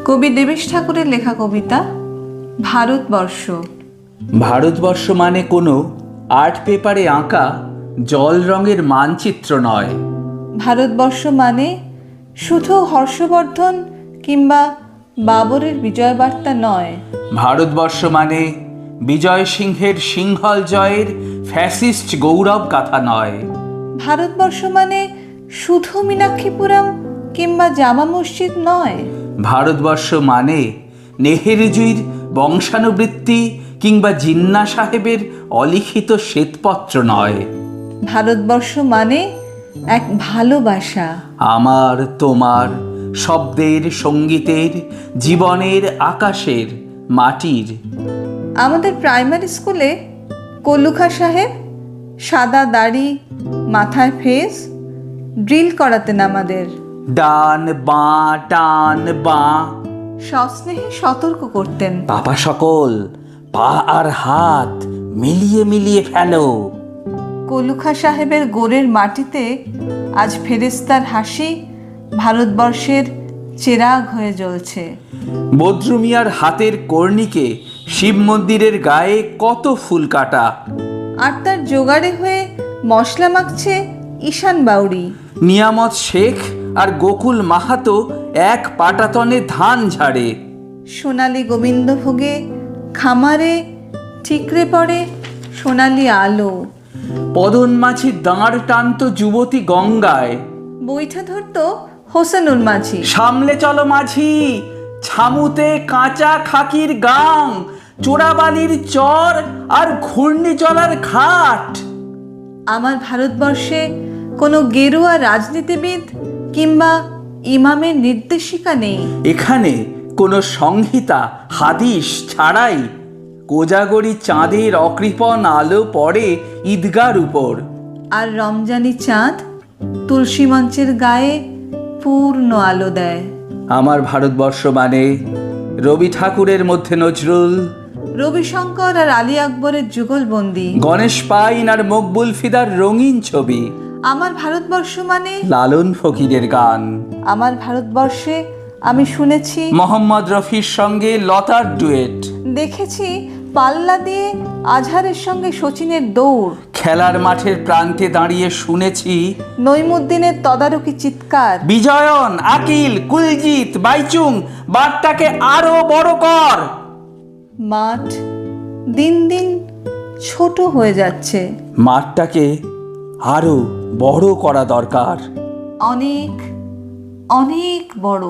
কবি দেবেশ ঠাকুরের লেখা কবিতা ভারতবর্ষ। ভারতবর্ষ মানে কোনো আর্ট পেপারে আঁকা জল রঙের মানচিত্র নয়। ভারতবর্ষ মানে শুধু হর্ষবর্ধন কিংবা বাবরের বিজয়বার্তা নয়। ভারতবর্ষ মানে বিজয় সিংহের সিংহল জয়ের ফ্যাসিস্ট গৌরব গাথা নয়। ভারতবর্ষ মানে শুধু মীনাক্ষীপুরম কিংবা জামা মসজিদ নয়। ভারতবর্ষ মানে নেহেরুজির বংশানুবৃত্তি কিংবা জিন্না সাহেবের অলিখিত শ্বেতপত্র নয়। ভারতবর্ষ মানে এক ভালোবাসা, আমার তোমার, শব্দের, সঙ্গীতের, জীবনের, আকাশের, মাটির। আমাদের প্রাইমারি স্কুলে কল্লুখা সাহেব সাদা দাড়ি, মাথায় ফেস, ড্রিল করাতেন আমাদের। ডান বাঁ, টান বাঁ। সস্নেহে সতর্ক করতেন, পাপা সকল পা আর হাত মিলিয়ে মিলিয়ে ফেলো। কল্লুখা সাহেবের গোরের মাটিতে আজ ফেরেস্তার হাসি ভারতবর্ষের চেরাগ হয়ে জ্বলছে। বদ্রুমিয়ার হাতের কর্ণিকে শিব মন্দিরের গায়ে কত ফুল কাটা। আর তার জোগাড়ে হয়ে মশলা মাখছে ঈশান বাউরি। নিয়ামত শেখ আর গোকুল মাহাতো এক পাটাতনে ধান ঝাড়ে। সোনালি গোবিন্দভোগে খামারে ঠিকরে পড়ে সোনালি আলো। পদন মাঝি দাঁড় টানত যুবতী গঙ্গায়। বৈঠা ধরত হোসেনুর মাঝি। সামলে চলো মাঝি, ছামুতে কাঁচা খাকির গাং, চোরাবালির চর আর ঘূর্ণিচলার ঘাট। আমার ভারতবর্ষে কোনো গেরুয়া রাজনীতিবিদ কিংবা ইমামের নির্দেশিকা নেই। এখানে কোনো সংহিতা হাদিস ছাড়াই কোজাগরি চাঁদের অকৃপণ আলো পড়ে ঈদগার উপর। আর রমজানি চাঁদ তুলসী মঞ্চের গায়ে পূর্ণ আলো দেয়। আমার ভারতবর্ষ মানে রবি ঠাকুরের মধ্যে নজরুল, রবিশঙ্কর আর আলী আকবরের যুগলবন্দি, গণেশ পাইন আর মকবুল ফিদার রঙিন ছবি। আমার ভারতবর্ষ মানে লালন ফকিরের গান। আমার ভারতবর্ষে আমি শুনেছি, মোহাম্মদ রফির সঙ্গে লতার ডুয়েট, দেখেছি পাল্লা দিয়ে আজহারের সঙ্গে শচীনের দৌড়, খেলার মাঠের প্রান্তে দাঁড়িয়ে শুনেছি নইমুদ্দিনের তদারকি চিৎকার। বিজয়ন, আকিল, কুলজিৎ, বাইচুং বারটাকে আরো বড় কর। মাঠ দিন দিন ছোট হয়ে যাচ্ছে, মাঠটাকে আরো বড় করা দরকার। অনেক অনেক বড়।